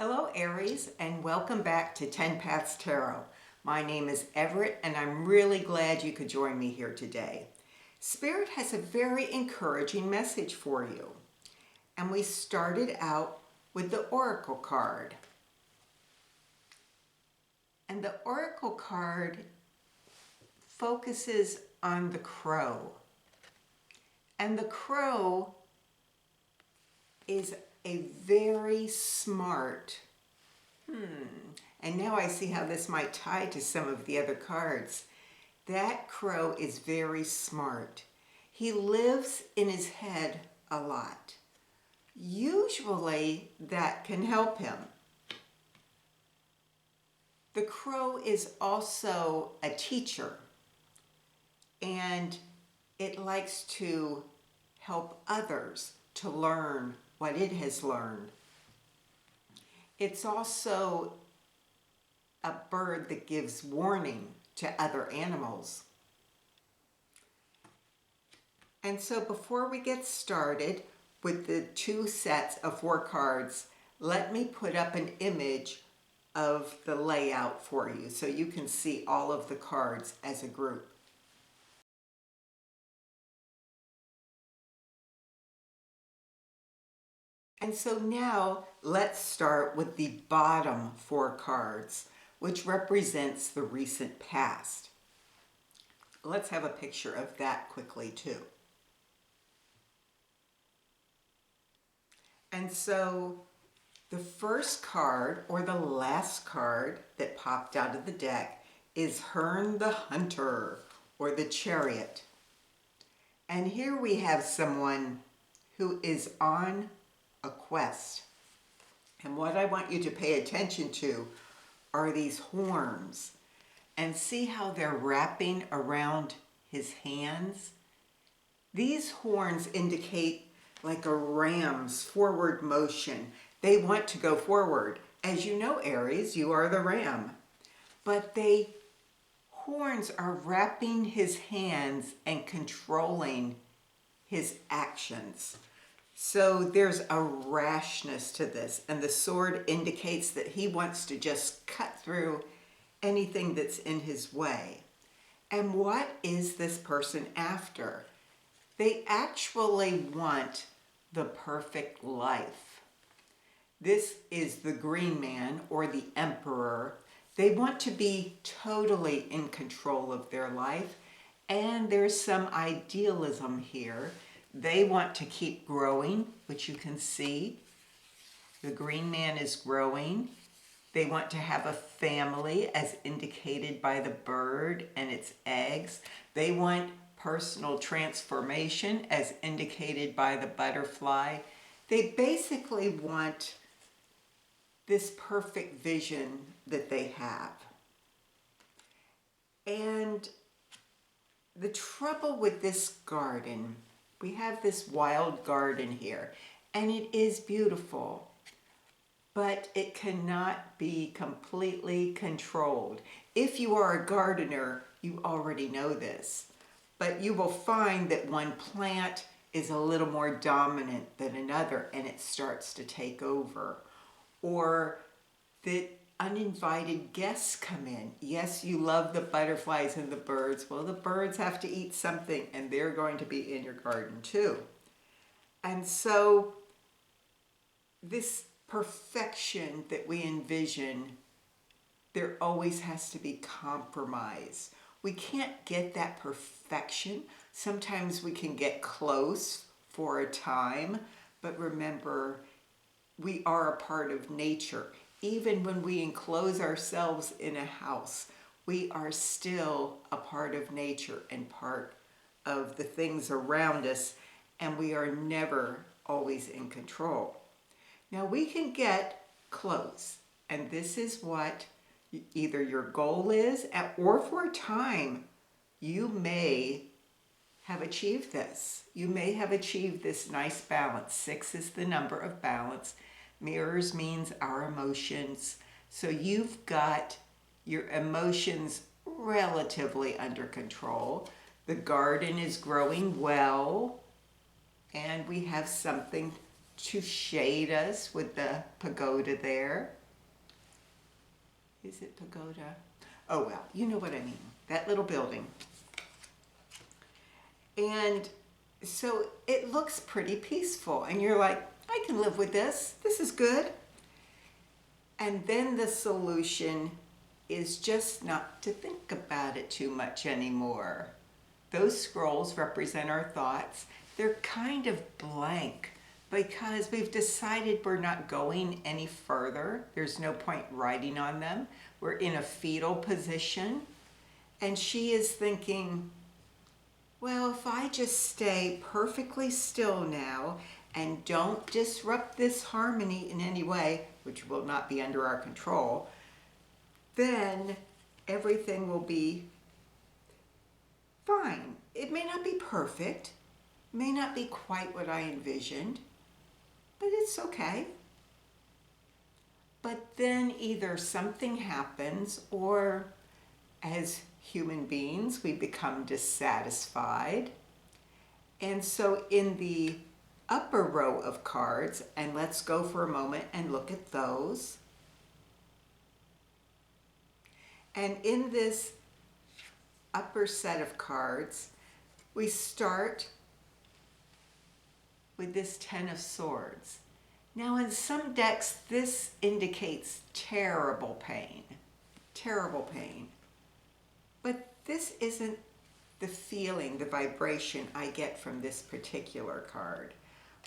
Hello Aries, and welcome back to TenPaths Tarot. My name is Everett and I'm really glad you could join me here today. Spirit has a very encouraging message for you. And we started out with the Oracle card. And the Oracle card focuses on the crow. And the crow is a very smart, and now I see how this might tie to some of the other cards. That crow is very smart. He lives in his head a lot. Usually that can help him. The crow is also a teacher, and it likes to help others to learn what it has learned. It's also a bird that gives warning to other animals. And so before we get started with the two sets of 4 cards, let me put up an image of the layout for you so you can see all of the cards as a group. And so now let's start with the bottom 4 cards, which represents the recent past. Let's have a picture of that quickly too. And so the first card, or the last card that popped out of the deck, is Herne the Hunter, or the Chariot. And here we have someone who is on a quest. And what I want you to pay attention to are these horns, and see how they're wrapping around his hands. These horns indicate like a ram's forward motion. They want to go forward. As you know, Aries, you are the ram. But horns are wrapping his hands and controlling his actions. So there's a rashness to this, and the sword indicates that he wants to just cut through anything that's in his way. And what is this person after? They actually want the perfect life. This is the Green Man, or the Emperor. They want to be totally in control of their life, and there's some idealism here. They want to keep growing, which you can see. The Green Man is growing. They want to have a family, as indicated by the bird and its eggs. They want personal transformation, as indicated by the butterfly. They basically want this perfect vision that they have. And the trouble with this garden, we have this wild garden here, and it is beautiful, but it cannot be completely controlled. If you are a gardener, you already know this, but you will find that one plant is a little more dominant than another, and it starts to take over. Or that uninvited guests come in. Yes, you love the butterflies and the birds. Well, the birds have to eat something, and they're going to be in your garden too. And so this perfection that we envision, there always has to be compromise. We can't get that perfection. Sometimes we can get close for a time, but remember, we are a part of nature. Even when we enclose ourselves in a house, we are still a part of nature and part of the things around us, and we are never always in control. Now we can get close, and this is what either your goal is, or for a time, you may have achieved this. You may have achieved this nice balance. 6 is the number of balance. Mirrors means our emotions. So you've got your emotions relatively under control. The garden is growing well, and we have something to shade us with the pagoda there. Is it pagoda? Oh, well, you know what I mean. That little building. And so it looks pretty peaceful. And you're like, I can live with this. This is good. And then the solution is just not to think about it too much anymore. Those scrolls represent our thoughts. They're kind of blank because we've decided we're not going any further. There's no point writing on them. We're in a fetal position. And she is thinking, well, if I just stay perfectly still now and don't disrupt this harmony in any way, which will not be under our control, then everything will be fine. It may not be perfect, may not be quite what I envisioned, but it's okay. But then either something happens, or as human beings, we become dissatisfied. And so in the upper row of cards, and let's go for a moment and look at those. And in this upper set of cards, we start with this Ten of Swords. Now in some decks, this indicates terrible pain. Terrible pain. But this isn't the feeling, the vibration I get from this particular card.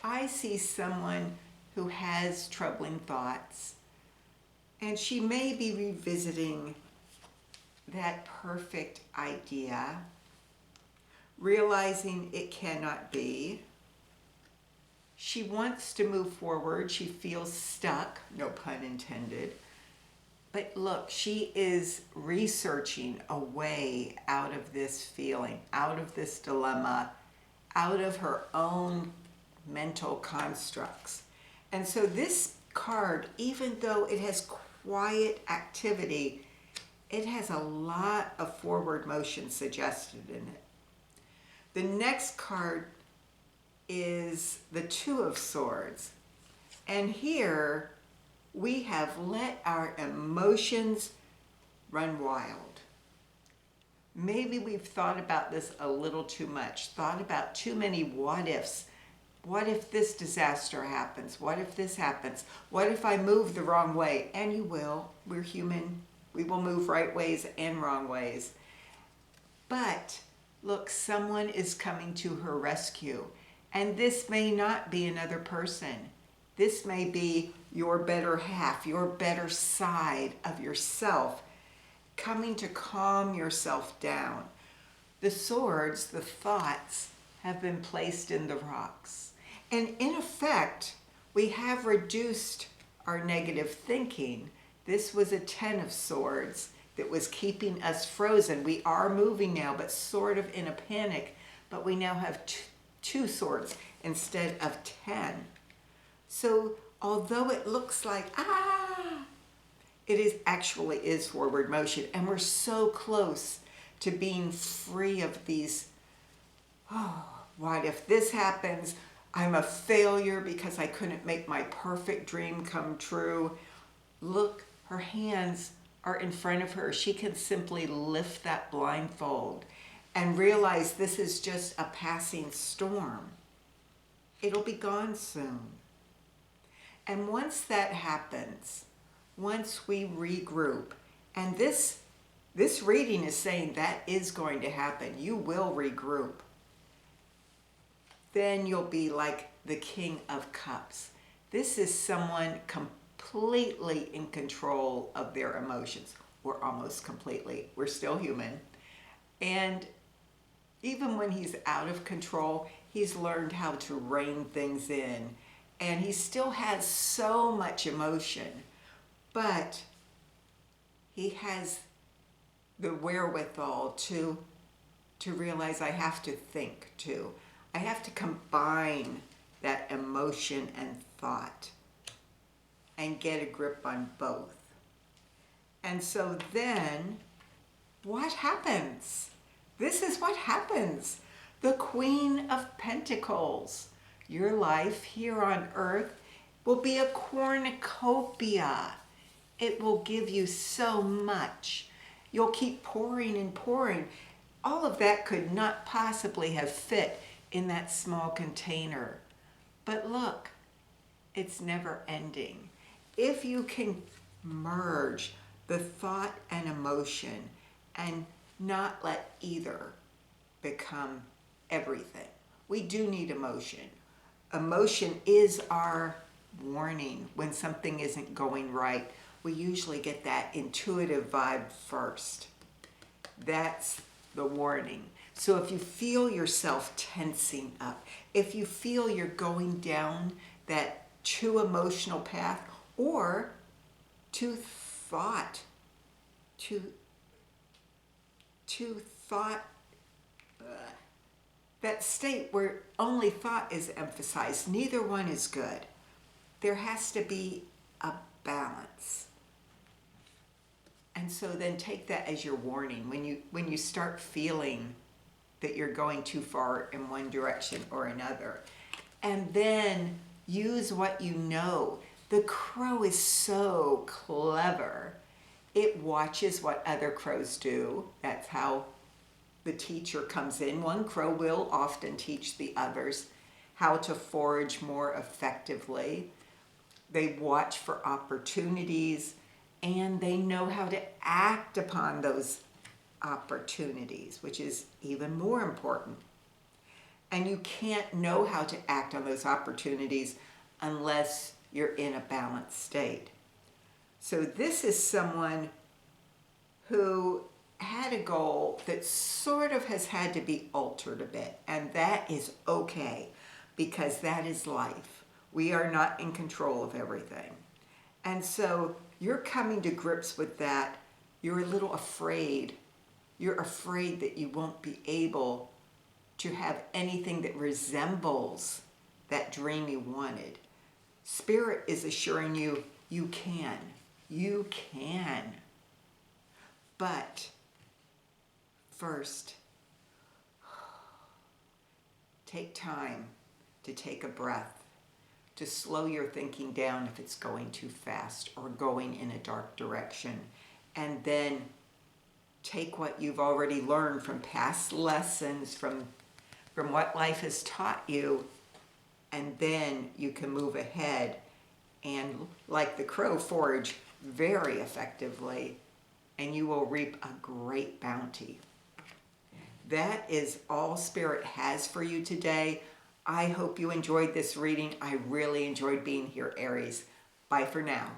I see someone who has troubling thoughts, and she may be revisiting that perfect idea, realizing it cannot be. She wants to move forward. She feels stuck, no pun intended. But look, she is researching a way out of this feeling, out of this dilemma, out of her own mental constructs. And so this card, even though it has quiet activity, it has a lot of forward motion suggested in it. The next card is the Two of Swords. And here we have let our emotions run wild. Maybe we've thought about this a little too much, thought about too many what ifs. What if this disaster happens? What if this happens? What if I move the wrong way? And you will. We're human. We will move right ways and wrong ways. But look, someone is coming to her rescue. And this may not be another person. This may be your better half, your better side of yourself, coming to calm yourself down. The swords, the thoughts, have been placed in the rocks. And in effect, we have reduced our negative thinking. This was a Ten of Swords that was keeping us frozen. We are moving now, but sort of in a panic. But we now have two swords instead of 10. So although it looks like, it is actually is forward motion. And we're so close to being free of these, what if this happens? I'm a failure because I couldn't make my perfect dream come true. Look, her hands are in front of her. She can simply lift that blindfold and realize this is just a passing storm. It'll be gone soon. And once that happens, once we regroup, and this reading is saying that is going to happen, you will regroup, then you'll be like the King of Cups. This is someone completely in control of their emotions, or almost completely. We're still human. And even when he's out of control, he's learned how to rein things in. And he still has so much emotion, but he has the wherewithal to realize I have to think too. I have to combine that emotion and thought and get a grip on both. And so then, what happens? This is what happens. The Queen of Pentacles. Your life here on earth will be a cornucopia. it will give you so much. You'll keep pouring and pouring. All of that could not possibly have fit in that small container. But look, it's never ending. If you can merge the thought and emotion and not let either become everything. We do need emotion. Emotion is our warning when something isn't going right. We usually get that intuitive vibe first. That's the warning. So if you feel yourself tensing up, if you feel you're going down that too emotional path or too thought, that state where only thought is emphasized, neither one is good. There has to be a balance. And so then take that as your warning when you start feeling that you're going too far in one direction or another. And then use what you know. The crow is so clever. It watches what other crows do. That's how the teacher comes in. One crow will often teach the others how to forage more effectively. They watch for opportunities and they know how to act upon those opportunities, which is even more important. And you can't know how to act on those opportunities unless you're in a balanced state. So this is someone who had a goal that sort of has had to be altered a bit, and that is okay, because that is life. We are not in control of everything. And so you're coming to grips with that. You're a little afraid. You're afraid that you won't be able to have anything that resembles that dream you wanted. Spirit is assuring you, you can. You can. But first, take time to take a breath, to slow your thinking down if it's going too fast or going in a dark direction. And then take what you've already learned from past lessons, from what life has taught you, and then you can move ahead and, like the crow, forage very effectively, and you will reap a great bounty. That is all Spirit has for you today. I hope you enjoyed this reading. I really enjoyed being here, Aries. Bye for now.